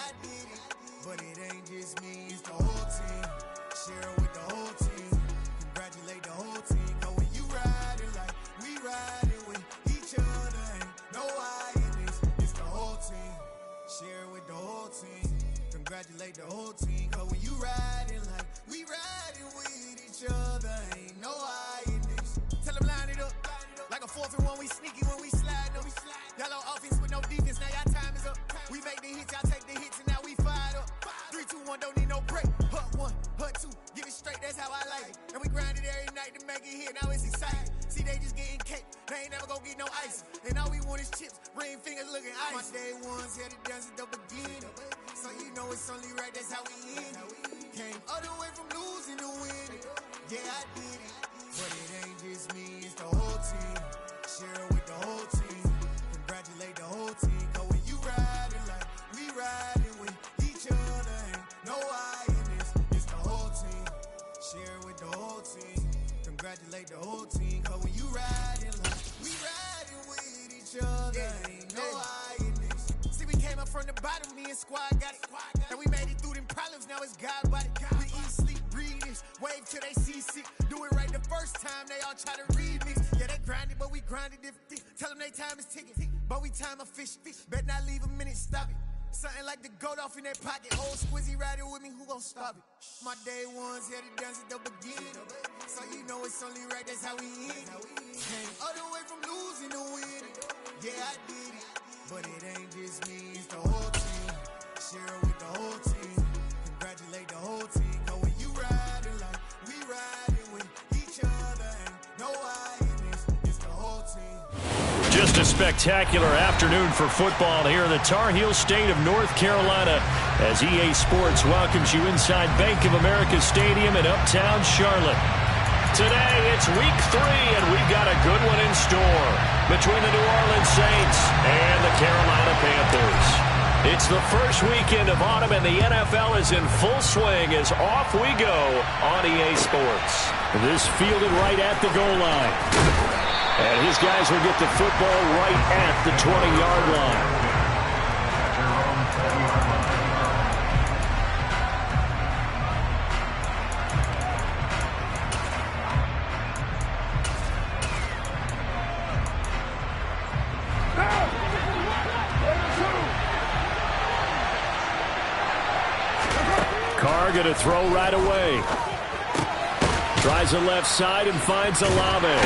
I did it. But it ain't just me, it's the whole team. Share it with the whole team. Congratulate the whole team. Cause when you riding like we riding with each other, ain't no I in this. It's the whole team. Share it with the whole team. Congratulate the whole team. Cause when you riding like we riding with each other, ain't no I in this. Tell them line it up. Like a 4th and 1, we sneaky when we slide up. Y'all on offense with no defense, now y'all time is up. We make the hits, y'all take the hits, and now we fired up. 3, 2, 1, don't need no break. Hut 1, hut 2, give it straight, that's how I like it. And we grind it every night to make it hit, now it's exciting. See, they just getting cake, they ain't never gonna get no ice. And all we want is chips, ring fingers looking ice. My day ones had to dance at the beginning. So you know it's only right, that's how we end it. Came all the way from losing to winning. Yeah, I did it. But it ain't just me, it's the whole team. Share it with the whole team. Congratulate the whole team. Cause when you riding like we riding with each other, ain't no I in this. It's the whole team. Share it with the whole team. Congratulate the whole team. Cause when you riding like we riding with each other, ain't no I in this. See, we came up from the bottom, me and squad got it. And we made it through them problems, now it's God body. We eat, sleep, breathe this. Wave till they see sick. Do it right the first time, they all try to remix. Yeah, they grinded, but we grinded different. Tell them they time is ticking, but we time a fish. Bet not leave a minute, stop it. Something like the goat off in their pocket. Old Squizzy riding with me, who gon' stop it? My day ones had to dance at the beginning. So you know it's only right, that's how we end it. Came all the way from losing to winning. Yeah, I did it. But it ain't just me, it's the whole team. Share it with the whole team. Congratulate the whole team. Cause when you riding like we riding with each other, ain't no I in this. It's the whole team. Just a spectacular afternoon for football here in the Tar Heel state of North Carolina as EA Sports welcomes you inside Bank of America Stadium in Uptown Charlotte. Today it's week 3 and we've got a good one in store between the New Orleans Saints and the Carolina Panthers. It's the first weekend of autumn and the NFL is in full swing as off we go on EA Sports. This fielded right at the goal line. And his guys will get the football right at the 20-yard line. Carr going to throw right away. Tries the left side and finds Olave.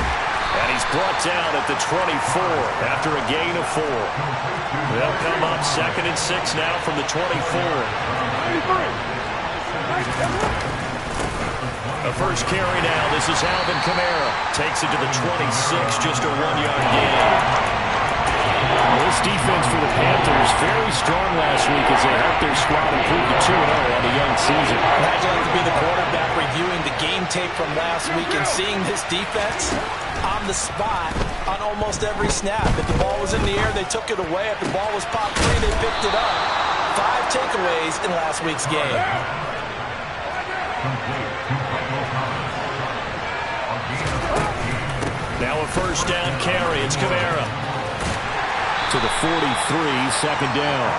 And he's brought down at the 24 after a gain of 4. They'll come up 2nd and 6 now from the 24. The first carry now. This is Alvin Kamara. Takes it to the 26, just a 1-yard gain. This defense for the Panthers very strong last week as they helped their squad improve to 2-0 on the young season. I'd like to be the quarterback reviewing the game tape from last week and seeing this defense on the spot on almost every snap. If the ball was in the air, they took it away. If the ball was popped free, they picked it up. 5 takeaways in last week's game. Now a first down carry. It's Kamara. To the 43, 2nd down.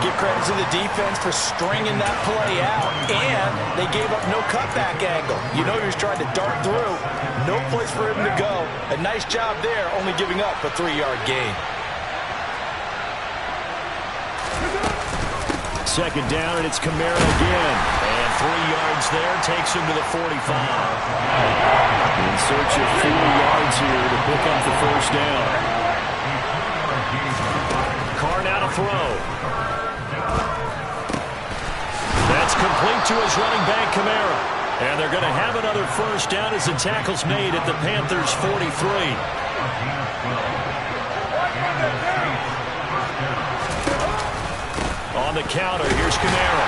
Give credit to the defense for stringing that play out, and they gave up no cutback angle. You know he was trying to dart through. No place for him to go. A nice job there, only giving up a 3-yard gain. 2nd down, and it's Kamara again. And 3 yards there, takes him to the 45. In search of 40 yards here to pick up the first down. Carr now to throw. That's complete to his running back, Kamara. And they're going to have another first down as the tackle's made at the Panthers' 43. On the counter, here's Kamara.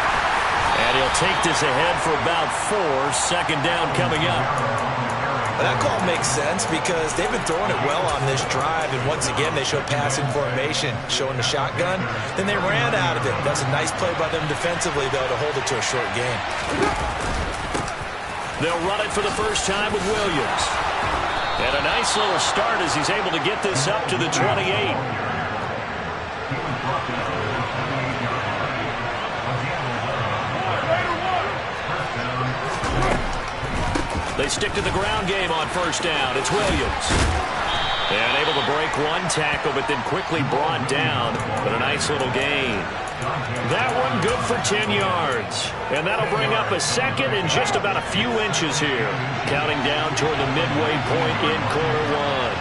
And he'll take this ahead for about 4. 2nd down coming up. That call makes sense because they've been throwing it well on this drive, and once again they showed passing formation, showing the shotgun. Then they ran out of it. That's a nice play by them defensively, though, to hold it to a short gain. They'll run it for the first time with Williams. And a nice little start as he's able to get this up to the 28. They stick to the ground game on first down. It's Williams. And able to break one tackle, but then quickly brought down. But a nice little gain. That one good for 10 yards. And that'll bring up a second and just about a few inches here. Counting down toward the midway point in quarter one.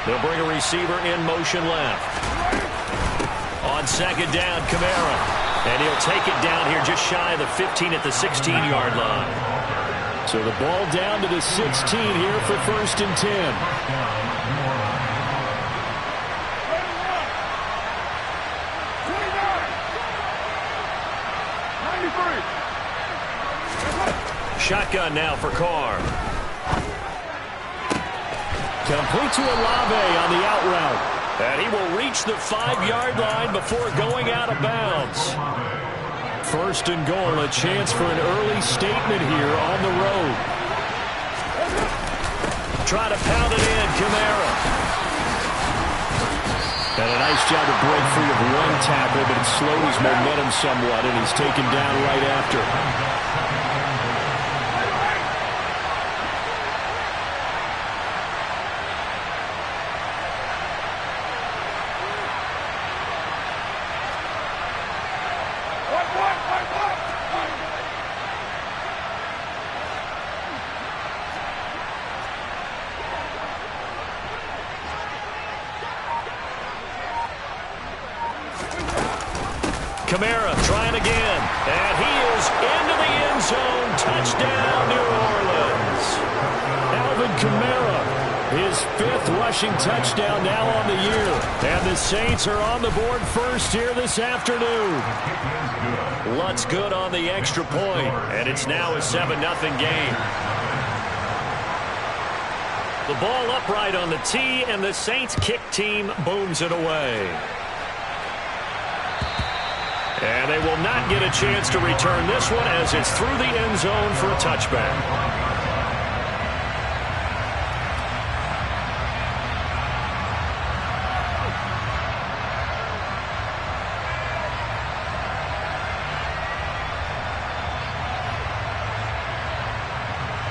They'll bring a receiver in motion left. On second down, Kamara. And he'll take it down here just shy of the 15 at the 16-yard line. So the ball down to the 16 here for first and 10. Shotgun now for Carr. Complete to Olave on the out route. And he will reach the 5-yard line before going out of bounds. First and goal, a chance for an early statement here on the road. Try to pound it in, Kamara. And a nice job to break free of one tackle, but it slowed his momentum somewhat, and he's taken down right after. Kamara trying again, and he is into the end zone. Touchdown, New Orleans. Alvin Kamara, his 5th rushing touchdown now on the year. And the Saints are on the board first here this afternoon. Lutz good on the extra point, and it's now a 7-0 game. The ball upright on the tee, and the Saints kick team booms it away. And they will not get a chance to return this one as it's through the end zone for a touchback.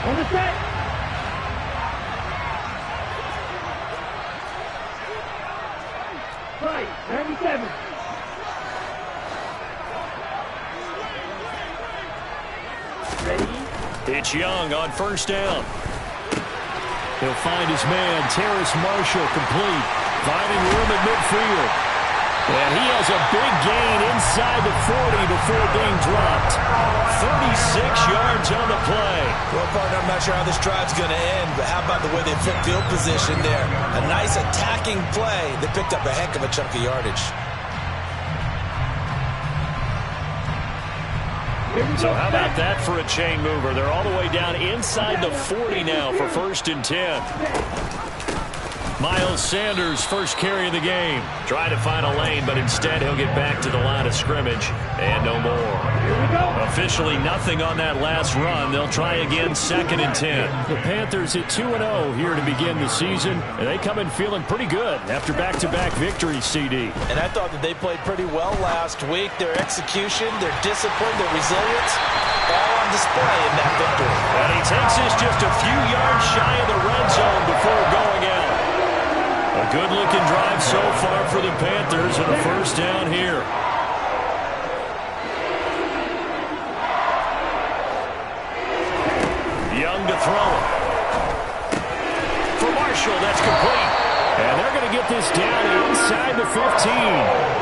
On the set. Right, 97. It's Young on first down. He'll find his man, Terrace Marshall, complete. Finding room at midfield. And he has a big gain inside the 40 before being dropped. 36 yards on the play. Well, partner, I'm not sure how this drive's going to end, but how about the way they flipped field position there? A nice attacking play that picked up a heck of a chunk of yardage. So how about that for a chain mover? They're all the way down inside the 40 now for first and 10. Miles Sanders, first carry of the game. Trying to find a lane, but instead he'll get back to the line of scrimmage. And no more. Officially nothing on that last run. They'll try again, second and 10. The Panthers at 2-0 here to begin the season. And they come in feeling pretty good after back-to-back victories, CD. And I thought that they played pretty well last week. Their execution, their discipline, their resilience, all on display in that victory. And he takes this just a few yards shy of the red zone before going out. A good-looking drive so far for the Panthers and a first down here. Young to throw it. For Marshall, that's complete. And they're going to get this down inside the 15.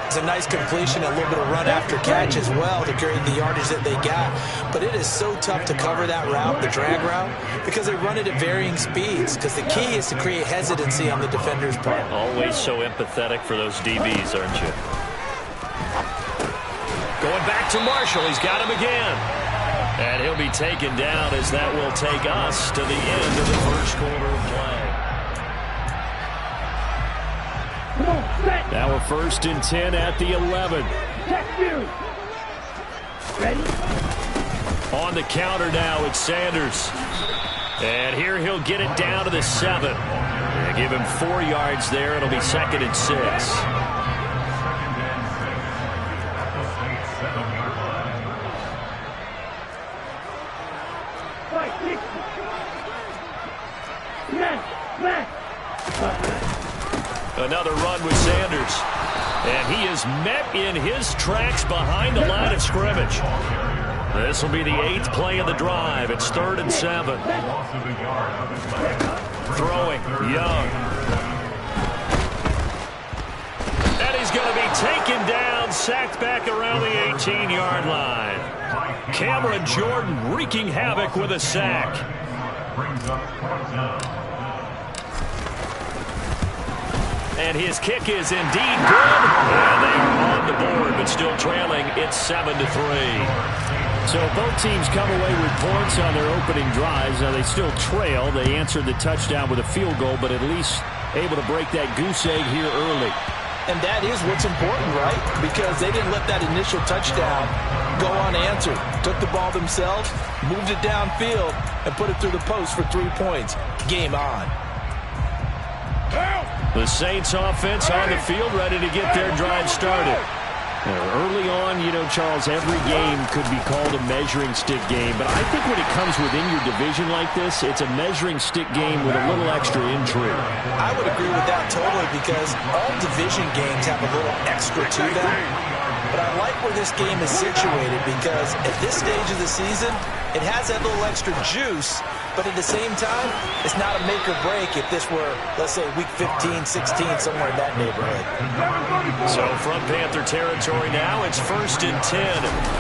It's a nice completion, a little bit of run after catch as well to create the yardage that they got. But it is so tough to cover that route, the drag route, because they run it at varying speeds. Because the key is to create hesitancy on the defender's part. Always so empathetic for those DBs, aren't you? Going back to Marshall. He's got him again. And he'll be taken down as that will take us to the end of the first quarter of play. Now a first and 10 at the 11. On the counter now, it's Sanders. And here he'll get it down to the 7. They give him 4 yards there. It'll be second and 6. Another run with Sanders. And he is met in his tracks behind the line of scrimmage. This will be the 8th play of the drive. It's 3rd and 7. Throwing, Young. And he's going to be taken down, sacked back around the 18-yard line. Cameron Jordan wreaking havoc with a sack. And his kick is indeed good. And they are on the board, but still trailing. It's 7-3. So both teams come away with points on their opening drives. Now they still trail. They answered the touchdown with a field goal, but at least able to break that goose egg here early. And that is what's important, right? Because they didn't let that initial touchdown go unanswered. Took the ball themselves, moved it downfield, and put it through the post for 3 points. Game on. The Saints offense on the field, ready to get their drive started. Early on, you know, Charles, every game could be called a measuring stick game. But I think when it comes within your division like this, it's a measuring stick game with a little extra intrigue. I would agree with that totally because all division games have a little extra to them. But I like where this game is situated because at this stage of the season, it has that little extra juice. But at the same time, it's not a make or break if this were, let's say, week 15, 16, somewhere in that neighborhood. So from Panther territory now, it's 1st and 10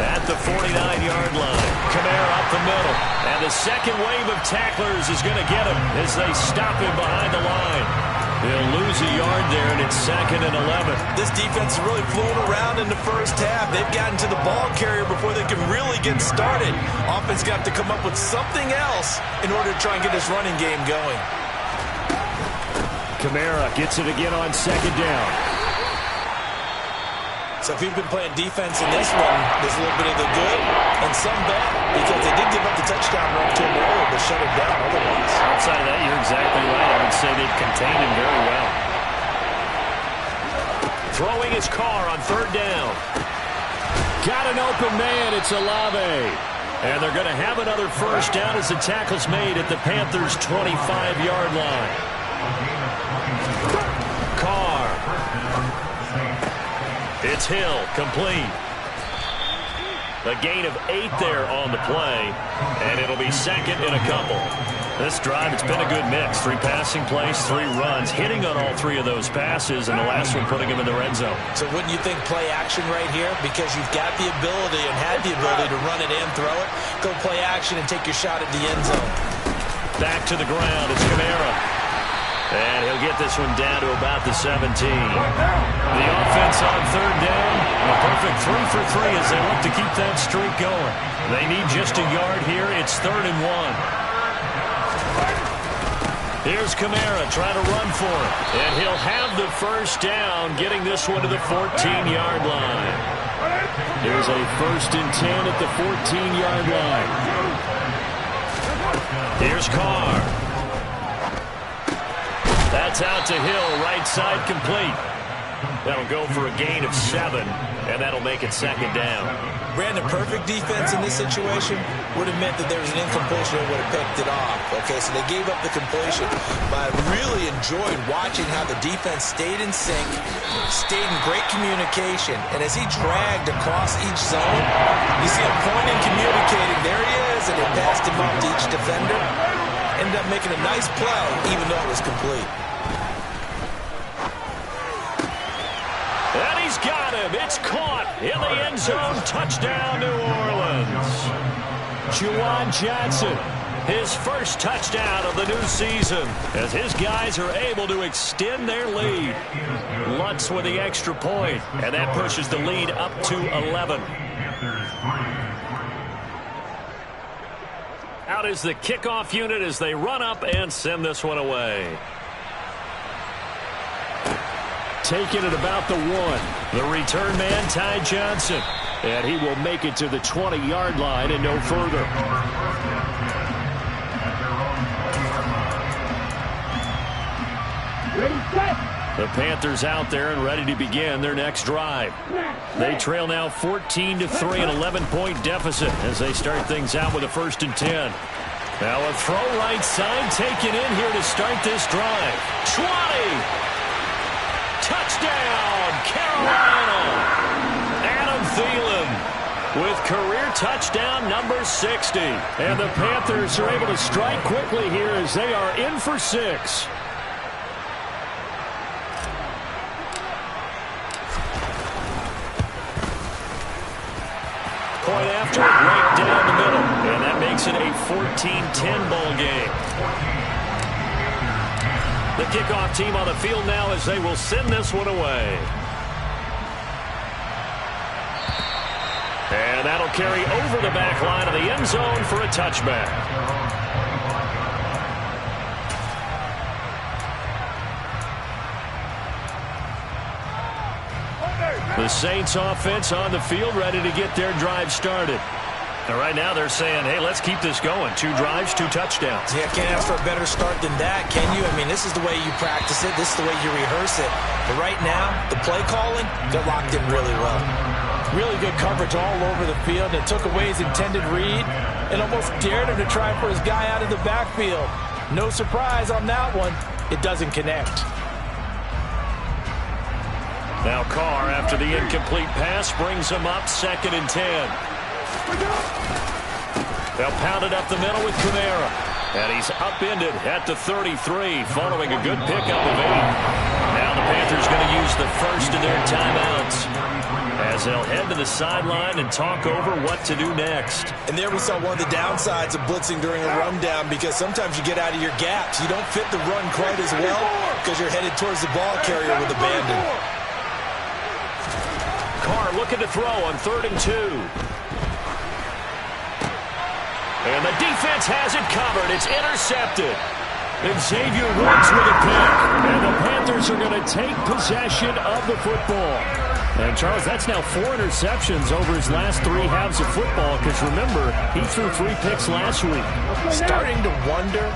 at the 49-yard line. Kamara up the middle. And the second wave of tacklers is going to get him as they stop him behind the line. He'll lose a yard there, and it's 2nd and 11. This defense is really flown around in the first half. They've gotten to the ball carrier before they can really get started. Offense got to come up with something else in order to try and get this running game going. Kamara gets it again on 2nd down. So if you've been playing defense in this one, there's a little bit of the good and some bad because they did give up the touchdown run to him earlier, but shut him down otherwise. Outside of that, you're exactly right. I would say they've contained him very well. Throwing his car on 3rd down. Got an open man. It's Olave. And they're going to have another first down as the tackle's made at the Panthers' 25-yard line. Carr. It's Hill, complete. A gain of 8 there on the play, and it'll be 2nd and a couple. This drive, it's been a good mix. 3 passing plays, 3 runs, hitting on all 3 of those passes, and the last one putting him in the red zone. So wouldn't you think play action right here? Because you've got the ability and had the ability to run it and throw it. Go play action and take your shot at the end zone. Back to the ground, it's Kamara. And he'll get this one down to about the 17. The offense on 3rd down. A perfect 3 for 3 as they look to keep that streak going. They need just a yard here. It's 3rd and 1. Here's Kamara trying to run for it. And he'll have the first down, getting this one to the 14-yard line. Here's a 1st and 10 at the 14-yard line. Here's Carr. That's out to Hill, right side complete. That'll go for a gain of 7, and that'll make it 2nd down. Brandon, perfect defense in this situation would have meant that there was an incompletion that would have picked it off. Okay, so they gave up the completion, but I really enjoyed watching how the defense stayed in sync, stayed in great communication, and as he dragged across each zone, you see him pointing, communicating. There he is, and it passed him off to each defender. Ended up making a nice play, even though it was complete. And he's got him. It's caught in the end zone. Touchdown, New Orleans. Juwan Johnson, his first touchdown of the new season, as his guys are able to extend their lead. Lutz with the extra point, and that pushes the lead up to 11. Out is the kickoff unit as they run up and send this one away. Taking it about the 1. The return man, Ty Johnson. And he will make it to the 20-yard line and no further. Ready, set. The Panthers out there and ready to begin their next drive. They trail now 14-3, an 11-point deficit as they start things out with a 1st and 10. Now a throw right side taken in here to start this drive. 20. Touchdown, Carolina. Adam Thielen with career touchdown number 60. And the Panthers are able to strike quickly here as they are in for 6. Point after it, right down the middle. And that makes it a 14-10 ball game. The kickoff team on the field now as they will send this one away. And that'll carry over the back line of the end zone for a touchback. The Saints offense on the field ready to get their drive started. And right now they're saying, hey, let's keep this going. 2 drives, 2 touchdowns. Yeah, can't ask for a better start than that, can you? I mean, this is the way you practice it. This is the way you rehearse it. But right now, the play calling, they're locked in really well. Really good coverage all over the field. It took away his intended read and almost dared him to try for his guy out of the backfield. No surprise on that one. It doesn't connect. Now Carr, after the incomplete pass, brings him up 2nd and 10. They'll pound it up the middle with Kamara. And he's upended at the 33 following a good pickup of 8. Now the Panthers going to use the first of their timeouts as they'll head to the sideline and talk over what to do next. And there we saw one of the downsides of blitzing during a rundown, because sometimes you get out of your gaps. You don't fit the run quite as well because you're headed towards the ball carrier with abandon. Carr looking to throw on 3rd and 2. And the defense has it covered. It's intercepted. And Xavier Woods with a pick. And the Panthers are going to take possession of the football. And, Charles, that's now 4 interceptions over his last 3 halves of football, because, remember, he threw 3 picks last week. Starting to wonder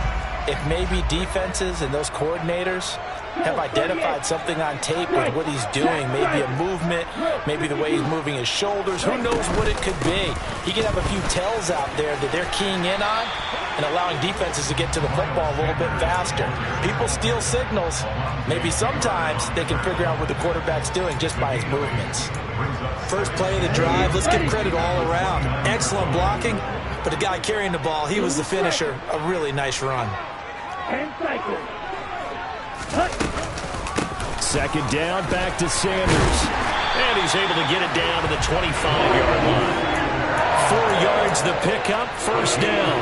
if maybe defenses and those coordinators have identified something on tape with what he's doing. Maybe a movement, maybe the way he's moving his shoulders. Who knows what it could be? He could have a few tells out there that they're keying in on and allowing defenses to get to the football a little bit faster. People steal signals. Maybe sometimes they can figure out what the quarterback's doing just by his movements. First play of the drive, let's give credit all around. Excellent blocking, but the guy carrying the ball, he was the finisher. A really nice run. 10 seconds. 2nd down, back to Sanders. And he's able to get it down to the 25-yard line. 4 yards the pickup, 1st down.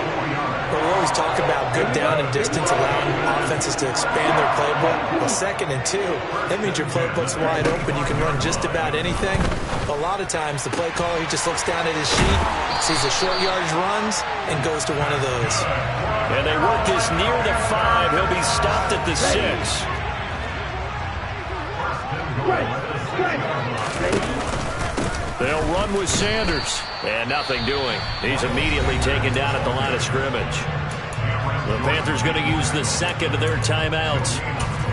Well, we always talk about good down and distance, allowing offenses to expand their playbook. Well, 2nd and 2, that means your playbook's wide open. You can run just about anything. A lot of times, the play caller, he just looks down at his sheet, sees the short yardage runs, and goes to one of those. And they work this near the 5. He'll be stopped at the 6. They'll run with Sanders. And nothing doing. He's immediately taken down at the line of scrimmage. The Panthers going to use the 2nd of their timeouts,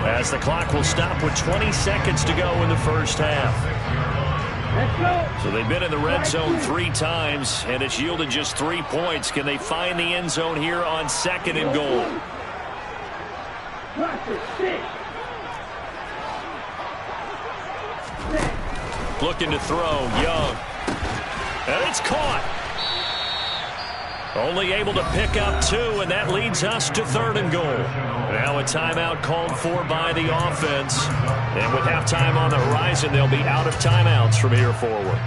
as the clock will stop with 20 seconds to go in the first half. So they've been in the red zone 3 times, and it's yielded just 3 points. Can they find the end zone here on 2nd and goal? Looking to throw, Young. And it's caught. Only able to pick up 2, and that leads us to 3rd and goal. Now a timeout called for by the offense. And with halftime on the horizon, they'll be out of timeouts from here forward.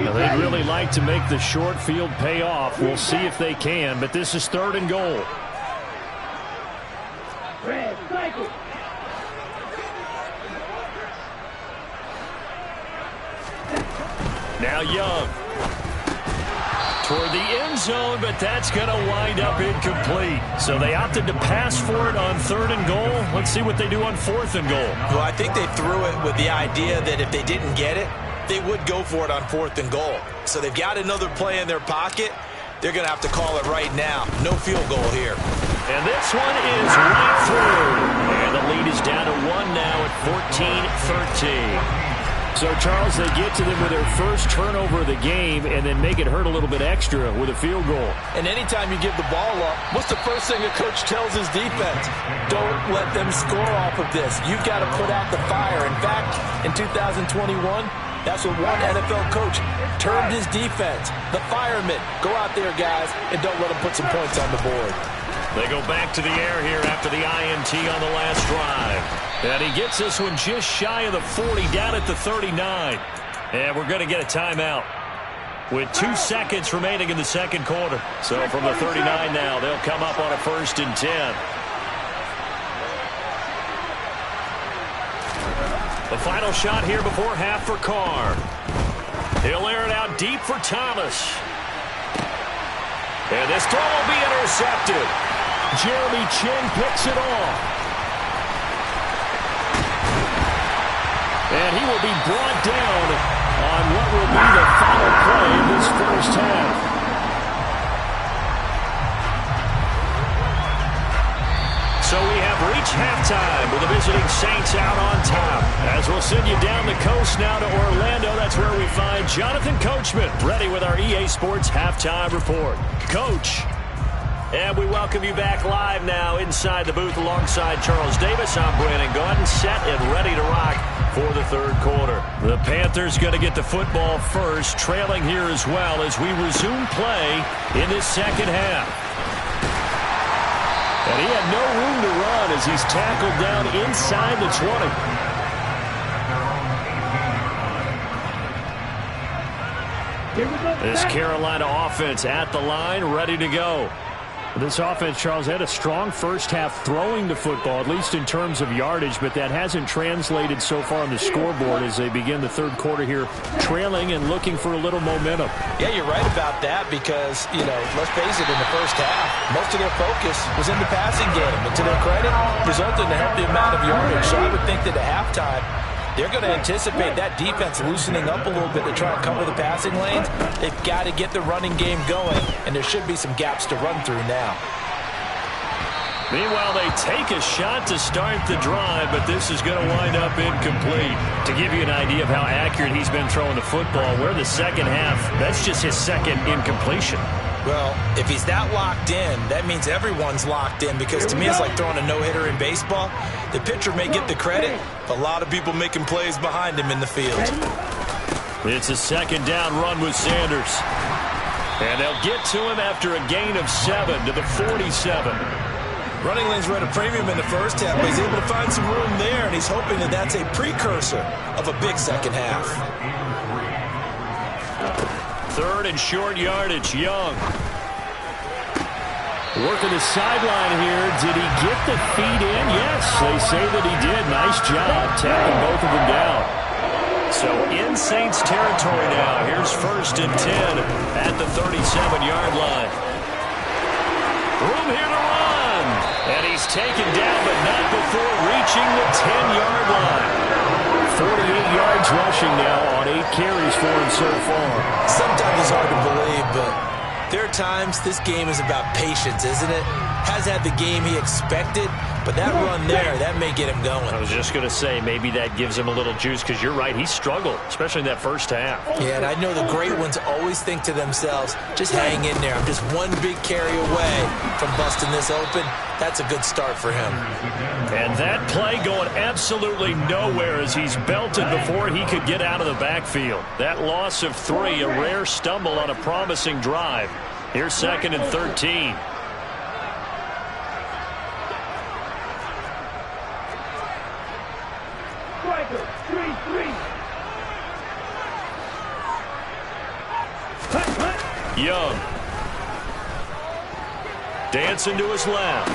Now, they'd really like to make the short field pay off. We'll see if they can, but this is 3rd and goal. Now Young toward the end zone, but that's going to wind up incomplete. So they opted to pass for it on 3rd and goal. Let's see what they do on 4th and goal. Well, I think they threw it with the idea that if they didn't get it, they would go for it on 4th and goal. So they've got another play in their pocket. They're going to have to call it right now. No field goal here. And this one is right through. And the lead is down to 1 now at 14-13. So, Charles, they get to them with their first turnover of the game and then make it hurt a little bit extra with a field goal. And anytime you give the ball up, what's the first thing a coach tells his defense? Don't let them score off of this. You've got to put out the fire. In fact, in 2021, that's what one NFL coach termed his defense. The firemen. Go out there, guys, and don't let them put some points on the board. They go back to the air here after the INT on the last drive. And he gets this one just shy of the 40, down at the 39. And we're going to get a timeout with 2 seconds remaining in the second quarter. So from the 39 now, they'll come up on a 1st and 10. The final shot here before half for Carr. He'll air it out deep for Thomas. And this throw will be intercepted. Jeremy Chinn picks it off. And he will be brought down on what will be the final play of this first half. So we have reached halftime with the visiting Saints out on top. As we'll send you down the coast now to Orlando, that's where we find Jonathan Coachman, ready with our EA Sports Halftime Report. Coach. And we welcome you back live now inside the booth alongside Charles Davis. I'm Brandon Gaudin, set and ready to rock for the third quarter. The Panthers going to get the football first, trailing here as well as we resume play in this second half. And he had no room to run as he's tackled down inside the 20. This Carolina offense at the line, ready to go. This offense, Charles, had a strong first half throwing the football, at least in terms of yardage, but that hasn't translated so far on the scoreboard as they begin the third quarter here, trailing and looking for a little momentum. Yeah, you're right about that because, let's face it, in the first half, most of their focus was in the passing game. And to their credit, resulted in a healthy amount of yardage. So I would think that at halftime, they're going to anticipate that defense loosening up a little bit to try and cover the passing lanes. They've got to get the running game going, and there should be some gaps to run through now. Meanwhile, they take a shot to start the drive, but this is going to wind up incomplete. To give you an idea of how accurate he's been throwing the football, we're the second half. That's just his second incompletion. Well, if he's that locked in, that means everyone's locked in because to me it's like throwing a no-hitter in baseball. The pitcher may get the credit, but a lot of people making plays behind him in the field. It's a second down run with Sanders. And they'll get to him after a gain of 7 to the 47. Running lanes were at a premium in the first half, but he's able to find some room there, and he's hoping that that's a precursor of a big second half. Third and short yardage, Young. Working the sideline here. Did he get the feet in? Yes, they say that he did. Nice job tapping both of them down. So in Saints territory now. Here's 1st and 10 at the 37-yard line. Room here to run. And he's taken down, but not before reaching the 10-yard line. 48 yards rushing now on 8 carries for him so far. Sometimes it's hard to believe, but there are times this game is about patience, isn't it? Has had the game he expected, but that run there, that may get him going. I was just going to say, maybe that gives him a little juice because you're right, he struggled, especially in that first half. Yeah, and I know the great ones always think to themselves, just hang in there. I'm just one big carry away from busting this open. That's a good start for him. And that play going absolutely nowhere as he's belted before he could get out of the backfield. That loss of 3, a rare stumble on a promising drive. Here's 2nd and 13. Striker, 3-3. Young. Dancing to his left.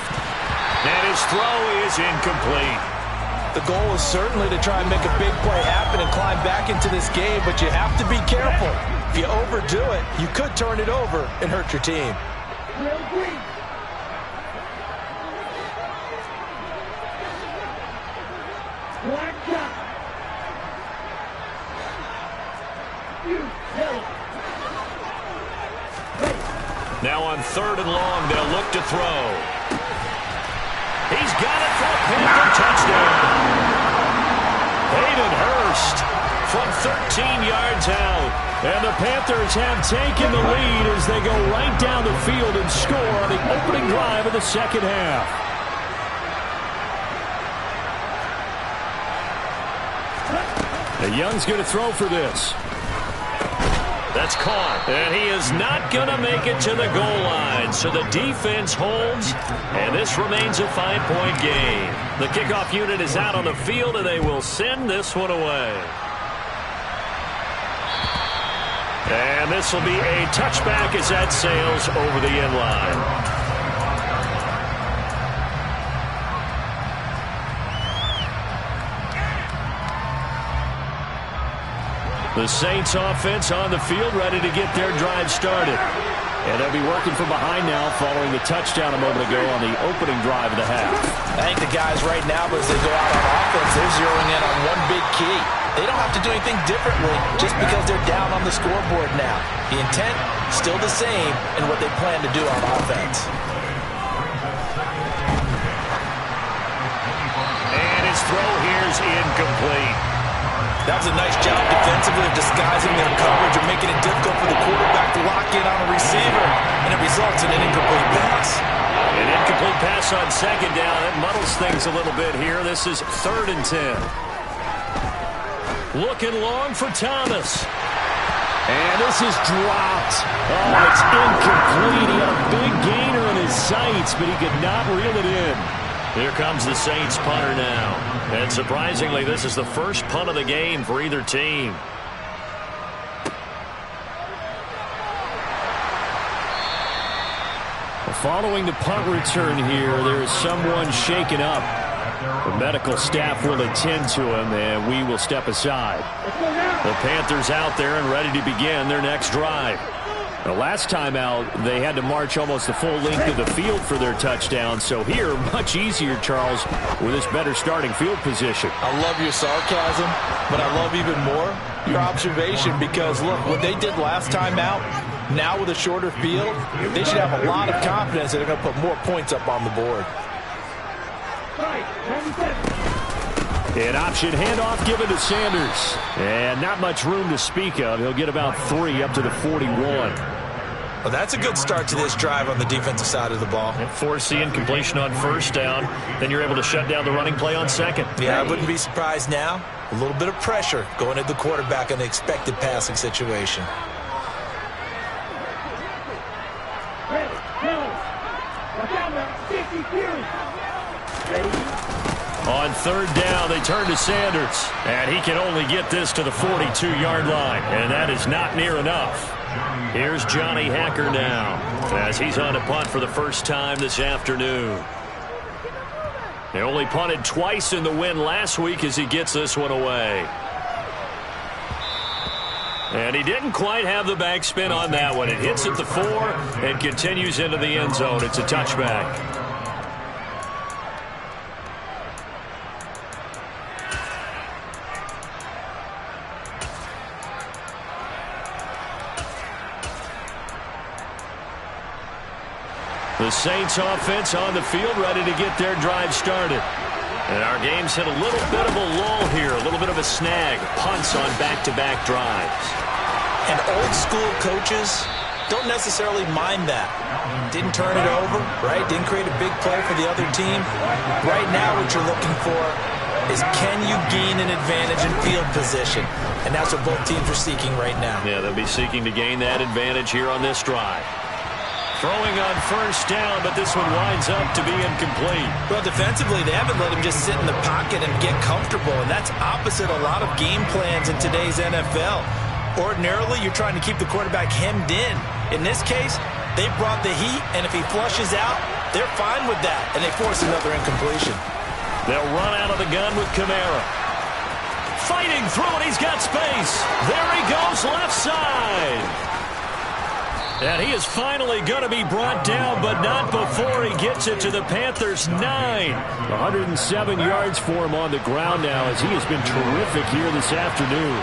And his throw is incomplete. The goal is certainly to try and make a big play happen and climb back into this game, but you have to be careful. If you overdo it, you could turn it over and hurt your team. Now on 3rd and long, they'll look to throw. He's got it for a Panther touchdown. Hayden Hurst from 13 yards out. And the Panthers have taken the lead as they go right down the field and score on the opening drive of the second half. And Young's going to throw for this. That's caught. And he is not going to make it to the goal line. So the defense holds, and this remains a 5-point game. The kickoff unit is out on the field, and they will send this one away. And this will be a touchback as that sails over the end line. The Saints offense on the field, ready to get their drive started. And they'll be working from behind now following the touchdown a moment ago on the opening drive of the half. I think the guys right now, as they go out on offense, they're zeroing in on one big key. They don't have to do anything differently just because they're down on the scoreboard now. The intent, still the same in what they plan to do on offense. And his throw here is incomplete. That was a nice job defensively of disguising their coverage and making it difficult for the quarterback to lock in on a receiver, and it results in an incomplete pass. An incomplete pass on second down. It muddles things a little bit here. This is 3rd and 10. Looking long for Thomas. And this is dropped. Oh, it's incomplete. He had a big gainer in his sights, but he could not reel it in. Here comes the Saints punter now. And surprisingly, this is the first punt of the game for either team. Following the punt return here, there is someone shaken up. The medical staff will attend to him, and we will step aside. The Panthers out there and ready to begin their next drive. The last time out, they had to march almost the full length of the field for their touchdown. So here, much easier, Charles, with this better starting field position. I love your sarcasm, but I love even more your observation because, look, what they did last time out, now with a shorter field, they should have a lot of confidence that they're going to put more points up on the board. An option handoff given to Sanders. And not much room to speak of. He'll get about 3 up to the 41. Well, that's a good start to this drive on the defensive side of the ball. Force the incompletion on first down. Then you're able to shut down the running play on second. Yeah, I wouldn't be surprised now. A little bit of pressure going at the quarterback in the expected passing situation. On 3rd down, they turn to Sanders. And he can only get this to the 42-yard line. And that is not near enough. Here's Johnny Hacker now as he's on a punt for the first time this afternoon. They only punted twice in the win last week as he gets this one away. And he didn't quite have the backspin on that one. It hits at the 4 and continues into the end zone. It's a touchback. The Saints offense on the field ready to get their drive started. And our game's hit a little bit of a lull here, a little bit of a snag. Punts on back-to-back drives. And old school coaches don't necessarily mind that. Didn't turn it over, right? Didn't create a big play for the other team. Right now what you're looking for is can you gain an advantage in field position? And that's what both teams are seeking right now. Yeah, they'll be seeking to gain that advantage here on this drive. Throwing on first down, but this one winds up to be incomplete. Well, defensively, they haven't let him just sit in the pocket and get comfortable, and that's opposite a lot of game plans in today's NFL. Ordinarily, you're trying to keep the quarterback hemmed in. In this case, they brought the heat, and if he flushes out, they're fine with that, and they force another incompletion. They'll run out of the gun with Kamara. Fighting through it, he's got space. There he goes, left side. And he is finally going to be brought down, but not before he gets it to the Panthers' 9. 107 yards for him on the ground now as he has been terrific here this afternoon.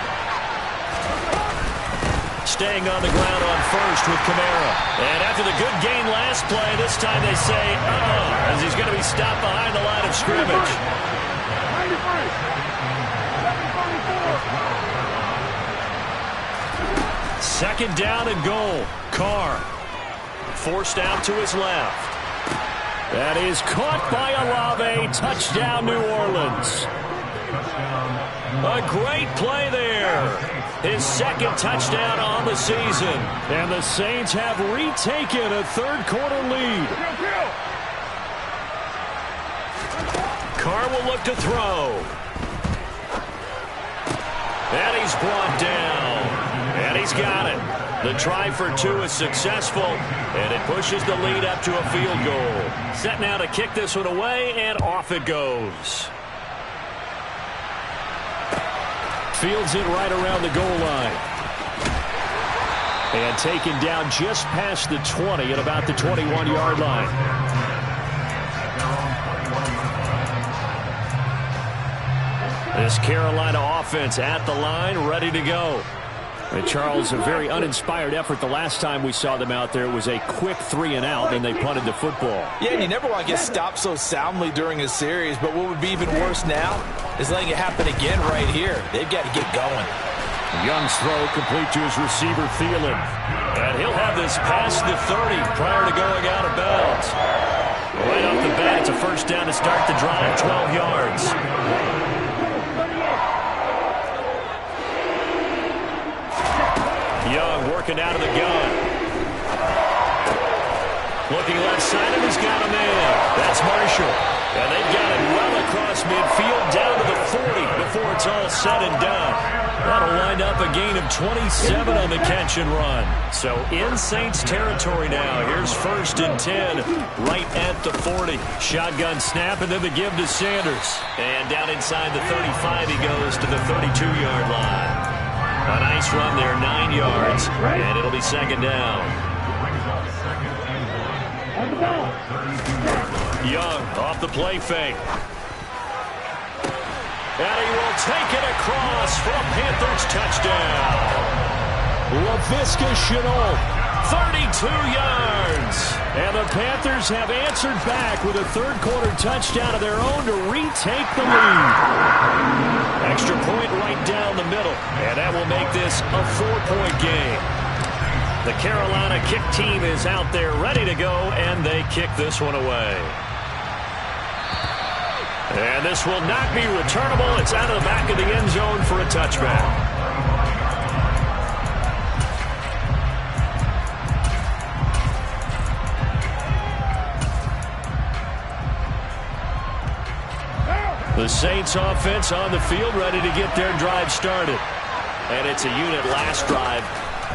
Staying on the ground on first with Kamara. And after the good gain last play, this time they say, as he's going to be stopped behind the line of scrimmage. Second down and goal. Carr forced out to his left. That is caught by Olave. Touchdown, New Orleans. A great play there. His second touchdown on the season. And the Saints have retaken a third-quarter lead. Carr will look to throw. And he's brought down. And he's got it. The try for two is successful, and it pushes the lead up to a field goal. Set now to kick this one away, and off it goes. Fields it right around the goal line. And taken down just past the 20 at about the 21-yard line. This Carolina offense at the line, ready to go. And Charles, a very uninspired effort the last time we saw them out there. It was a quick 3-and-out, and they punted the football. Yeah, and you never want to get stopped so soundly during a series, but what would be even worse now is letting it happen again right here. They've got to get going. Young's throw complete to his receiver, Thielen. And he'll have this past the 30 prior to going out of bounds. Right off the bat, it's a first down to start the drive, 12 yards. Young working out of the gun. Looking left side, and he's got a man. That's Marshall. And they've got it well across midfield down to the 40 before it's all said and done. That'll wind up a gain of 27 on the catch and run. So in Saints territory now. Here's 1st and 10 right at the 40. Shotgun snap, and then the give to Sanders. And down inside the 35 he goes to the 32-yard line. A nice run there, 9 yards, and it'll be second down. Young off the play fake. And he will take it across for a Panthers touchdown. Laviska Shenault, 32 yards. And the Panthers have answered back with a third-quarter touchdown of their own to retake the lead. Extra point right down the middle, and that will make this a 4-point game. The Carolina kick team is out there ready to go, and they kick this one away. And this will not be returnable. It's out of the back of the end zone for a touchback. The Saints offense on the field ready to get their drive started. And it's a unit last drive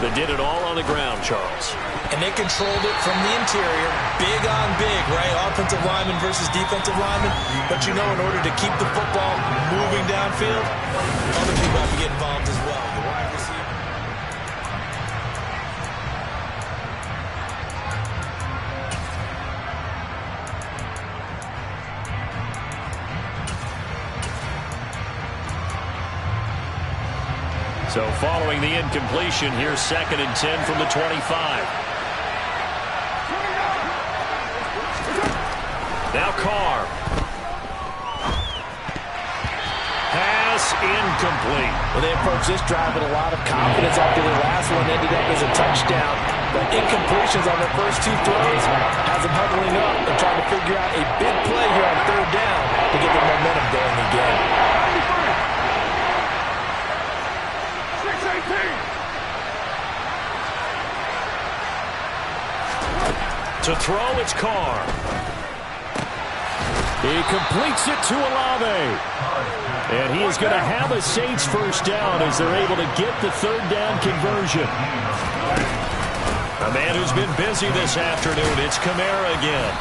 that did it all on the ground, Charles. And they controlled it from the interior. Big on big, right? Offensive lineman versus defensive lineman. But you know, in order to keep the football moving downfield, other people have to get involved as well. The wide receiver. So following the incompletion, here's 2nd and 10 from the 25. Now Carr. Pass incomplete. Well, they approached this drive with a lot of confidence after the last one ended up as a touchdown. But incompletions on their first 2 throws has them huddling up and trying to figure out a big play here on 3rd down to get their momentum going again. To throw, it's Carr. He completes it to Olave. And he is going to have a Saints first down as they're able to get the 3rd down conversion. A man who's been busy this afternoon, it's Kamara again.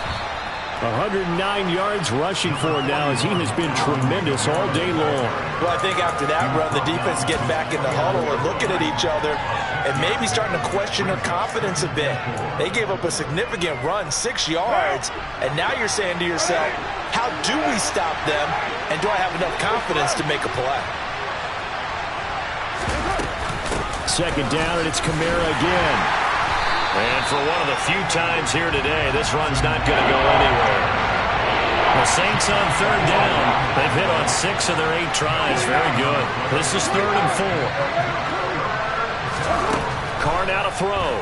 109 yards rushing for him now as he has been tremendous all day long. Well, I think after that run, the defense getting back in the huddle and looking at each other and maybe starting to question their confidence a bit. They gave up a significant run, 6 yards, and now you're saying to yourself, how do we stop them, and do I have enough confidence to make a play? Second down, and it's Kamara again. And for one of the few times here today, this run's not going to go anywhere. The Saints on 3rd down. They've hit on 6 of their 8 tries. Very good. This is 3rd and 4. Carr now to throw.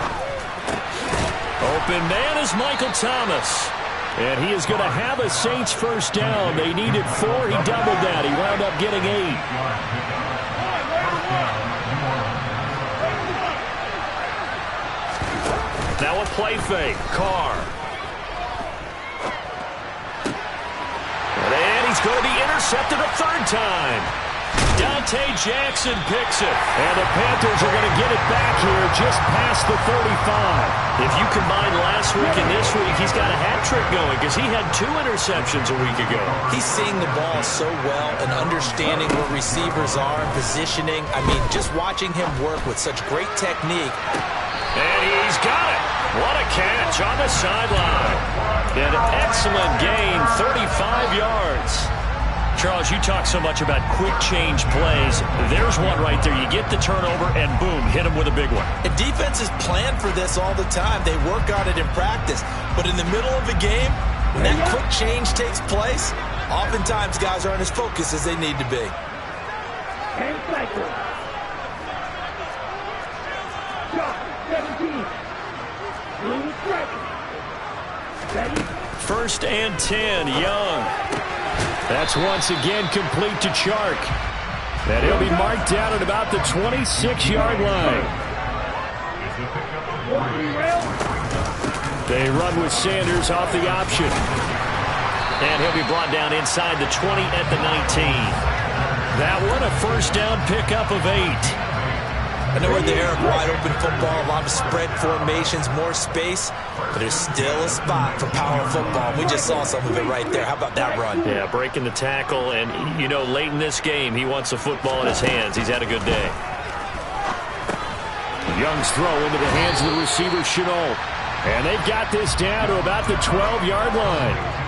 Open man is Michael Thomas. And he is going to have a Saints first down. They needed 4. He doubled that. He wound up getting 8. Now a play fake. Carr. And he's going to be intercepted a third time. Dante Jackson picks it. And the Panthers are going to get it back here just past the 35. If you combine last week and this week, he's got a hat trick going because he had 2 interceptions a week ago. He's seeing the ball so well and understanding where receivers are and positioning. I mean, just watching him work with such great technique. And he's got it. What a catch on the sideline. An excellent gain, 35 yards. Charles, you talk so much about quick change plays. There's one right there. You get the turnover, and boom, hit him with a big one. And defenses plan for this all the time. They work on it in practice. But in the middle of the game, when that quick change takes place, oftentimes guys aren't as focused as they need to be. And cycle. Shot 17. Blue strike. Ready? 1st and 10, Young. That's once again complete to Chark. And he'll be marked down at about the 26-yard line. They run with Sanders off the option. And he'll be brought down inside the 20 at the 19. That one a first down pickup of 8. I know we're in the era of wide-open football, a lot of spread formations, more space, but there's still a spot for power football. We just saw some of it right there. How about that run? Yeah, breaking the tackle, and, you know, late in this game, he wants the football in his hands. He's had a good day. Young's throw into the hands of the receiver, Shenault. And they've got this down to about the 12-yard line.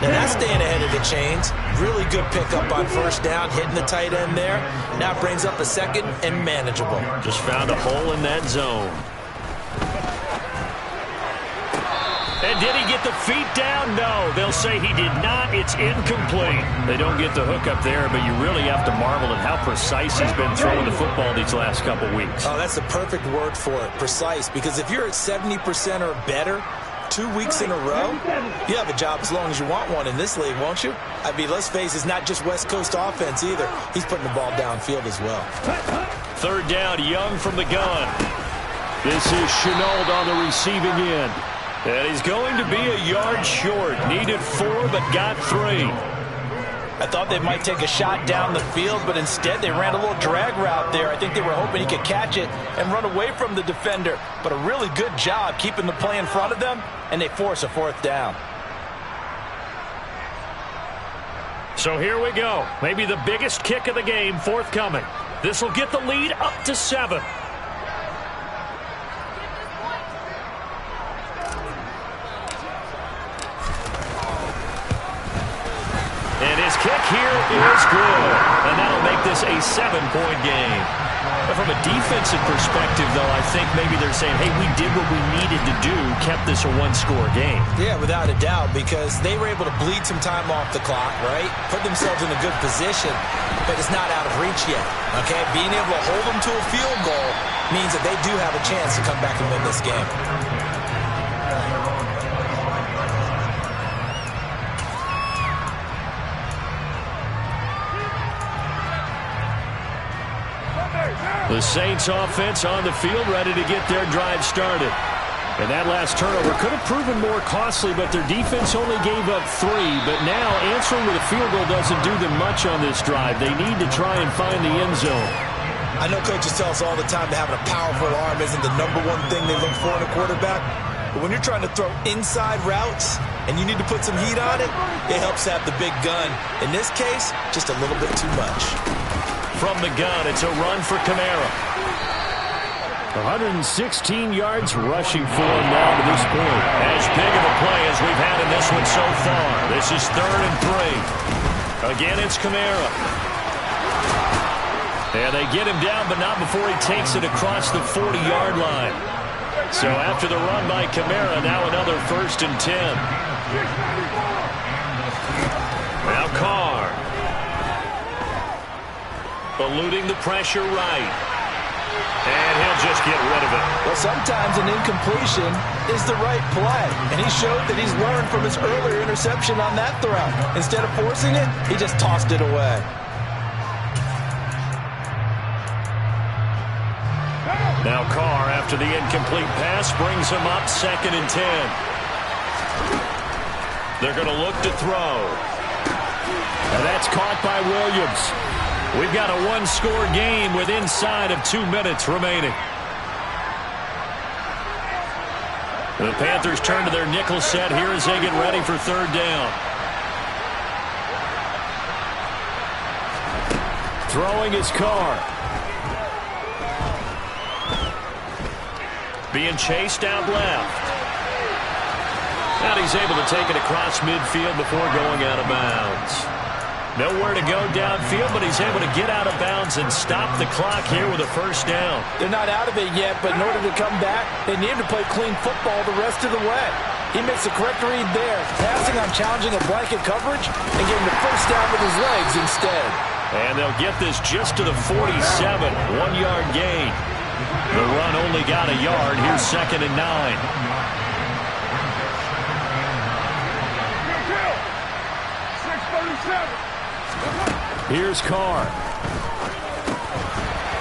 Now that's staying ahead of the chains. Really good pickup on first down, hitting the tight end there. Now brings up a second and manageable. Just found a hole in that zone. And did he get the feet down? No, they'll say he did not. It's incomplete. They don't get the hook up there, but you really have to marvel at how precise he's been throwing the football these last couple weeks. Oh, that's the perfect word for it, precise, because if you're at 70% or better 2 weeks in a row, you have a job as long as you want one in this league, won't you? I mean, let's face it, it's not just West Coast offense either. He's putting the ball downfield as well. 3rd down, Young from the gun. This is Shenault on the receiving end. And he's going to be a yard short. Needed 4, but got 3. I thought they might take a shot down the field, but instead they ran a little drag route there. I think they were hoping he could catch it and run away from the defender. But a really good job keeping the play in front of them, and they force a 4th down. So here we go. Maybe the biggest kick of the game forthcoming. This will get the lead up to 7. And his kick here is good. And that'll make this a 7-point game. But from a defensive perspective, though, I think maybe they're saying, hey, we did what we needed to do, kept this a 1-score game. Yeah, without a doubt, because they were able to bleed some time off the clock, right? Put themselves in a good position, but it's not out of reach yet, okay? Being able to hold them to a field goal means that they do have a chance to come back and win this game. The Saints offense on the field, ready to get their drive started. And that last turnover could have proven more costly, but their defense only gave up 3. But now answering with a field goal doesn't do them much on this drive. They need to try and find the end zone. I know coaches tell us all the time that having a powerful arm isn't the #1 thing they look for in a quarterback. But when you're trying to throw inside routes and you need to put some heat on it, it helps have the big gun. In this case, just a little bit too much. From the gun, it's a run for Kamara. 116 yards rushing for him now to this point. As big of a play as we've had in this one so far. This is 3rd and 3. Again, it's Kamara. And they get him down, but not before he takes it across the 40-yard line. So after the run by Kamara, now another 1st and 10. Now Carr. Eluding the pressure right. And he'll just get rid of it. Well, sometimes an incompletion is the right play. And he showed that he's learned from his earlier interception on that throw. Instead of forcing it, he just tossed it away. Now Carr, after the incomplete pass, brings him up 2nd and 10. They're going to look to throw. And that's caught by Williams. We've got a one-score game with inside of 2 minutes remaining. The Panthers turn to their nickel set here as they get ready for 3rd down. Throwing is Carr. Being chased out left. And he's able to take it across midfield before going out of bounds. Nowhere to go downfield, but he's able to get out of bounds and stop the clock here with a 1st down. They're not out of it yet, but in order to come back, they need to play clean football the rest of the way. He makes the correct read there, passing on challenging a blanket coverage and getting the 1st down with his legs instead. And they'll get this just to the 47, 1-yard gain. The run only got a yard. Here's 2nd and 9. Here's Carr.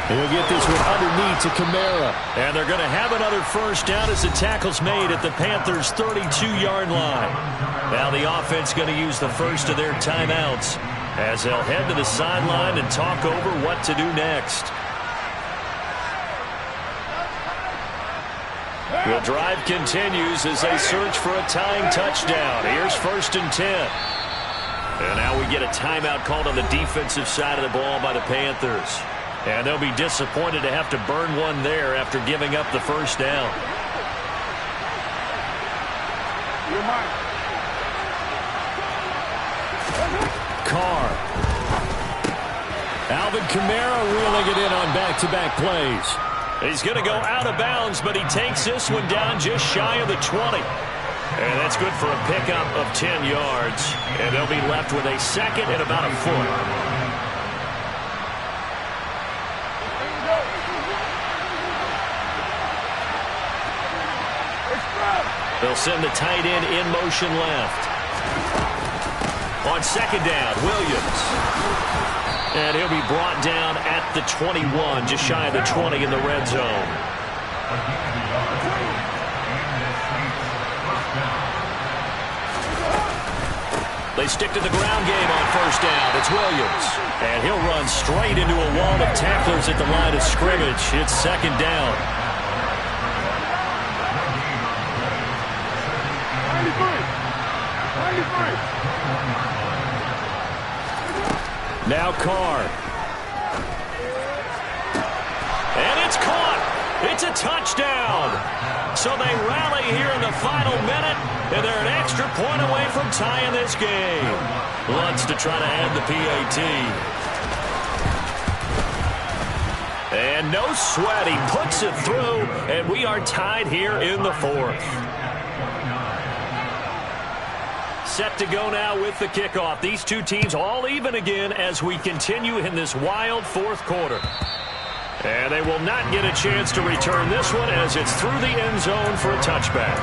He'll get this one underneath to Kamara. And they're going to have another 1st down as the tackle's made at the Panthers' 32-yard line. Now the offense going to use the first of their timeouts as they'll head to the sideline and talk over what to do next. The drive continues as they search for a tying touchdown. Here's 1st and 10. And now we get a timeout called on the defensive side of the ball by the Panthers. And they'll be disappointed to have to burn one there after giving up the 1st down. Carr. Alvin Kamara reeling it in on back-to-back plays. He's going to go out of bounds, but he takes this one down just shy of the 20. And that's good for a pickup of 10 yards. And they'll be left with a 2nd and about a foot. They'll send the tight end in motion left. On 2nd down, Williams. And he'll be brought down at the 21, just shy of the 20 in the red zone. They stick to the ground game on 1st down. It's Williams. And he'll run straight into a wall of tacklers at the line of scrimmage. It's 2nd down. Now Carr. And it's caught. It's a touchdown. So they rally here in the final minute, and they're an extra point away from tying this game. Lutz to try to add the PAT. And no sweat. He puts it through, and we are tied here in the 4th. Set to go now with the kickoff. These two teams all even again as we continue in this wild 4th quarter. And they will not get a chance to return this one as it's through the end zone for a touchback.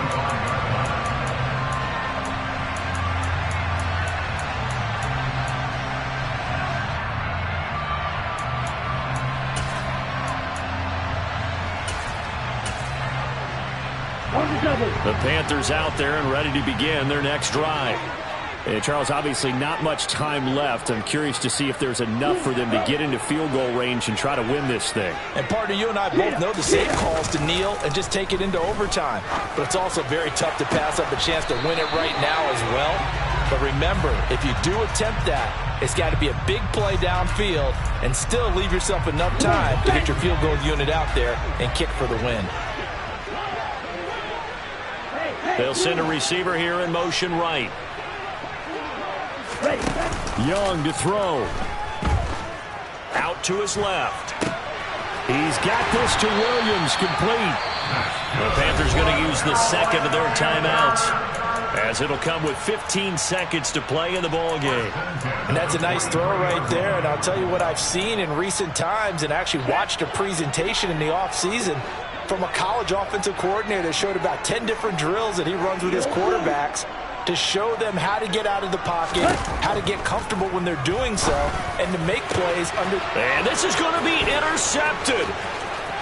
The Panthers out there and ready to begin their next drive. And Charles, obviously not much time left. I'm curious to see if there's enough for them to get into field goal range and try to win this thing. And partner, you and I both know the safe calls to kneel and just take it into overtime. But it's also very tough to pass up a chance to win it right now as well. But remember, if you do attempt that, it's got to be a big play downfield and still leave yourself enough time to get your field goal unit out there and kick for the win. They'll send a receiver here in motion right. Young to throw. Out to his left. He's got this to Williams, complete. The Panthers going to use the 2nd of their timeouts. as it'll come with 15 seconds to play in the ball game. And that's a nice throw right there. And I'll tell you what I've seen in recent times and actually watched a presentation in the offseason from a college offensive coordinator that showed about 10 different drills that he runs with his quarterbacks to show them how to get out of the pocket, how to get comfortable when they're doing so, and to make plays under. And this is going to be intercepted.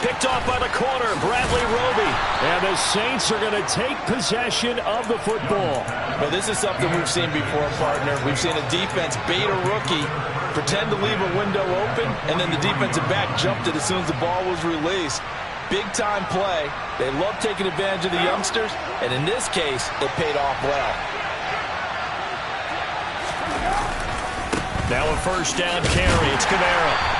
Picked off by the corner, Bradley Roby. And the Saints are going to take possession of the football. Well, this is something we've seen before, partner. We've seen a defense bait a rookie, pretend to leave a window open, and then the defensive back jumped it as soon as the ball was released. Big-time play. They love taking advantage of the youngsters, and in this case, it paid off well. Now a first down carry. It's Kamara.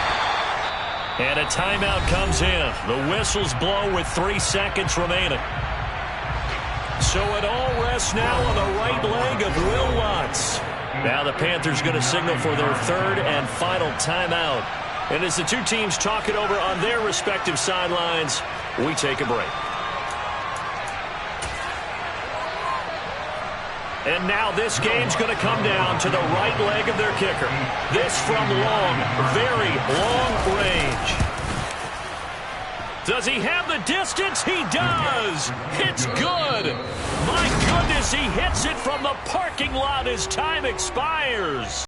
And a timeout comes in. The whistles blow with 3 seconds remaining. So it all rests now on the right leg of Will Lutz. Now the Panthers going to signal for their third and final timeout. And as the two teams talk it over on their respective sidelines, we take a break. And now this game's going to come down to the right leg of their kicker. This from long, very long range. Does he have the distance? He does. It's good. My goodness, he hits it from the parking lot as time expires.